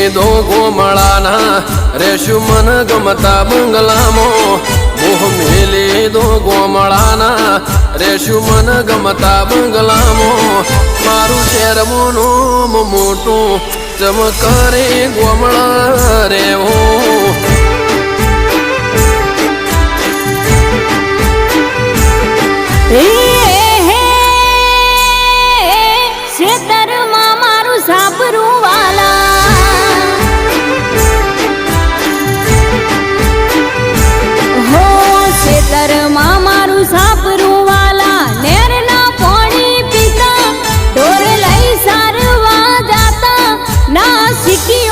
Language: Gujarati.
લીધો ગોમળાના રેશું મન ગમતા બંગલામાં મોહ લીધો ગોમળાના રેશું મન ગમતા બંગલામાં મારું શેરમોનું મોટું ચમકરે ગોમળા રેવો ખેતરમાં મારું સાપરું વાલા હો ખેતરમાં મારું સાપરું વાલા નેરના પાણી પીતા ઢોર લઈ સારવા જાતા ના શીખી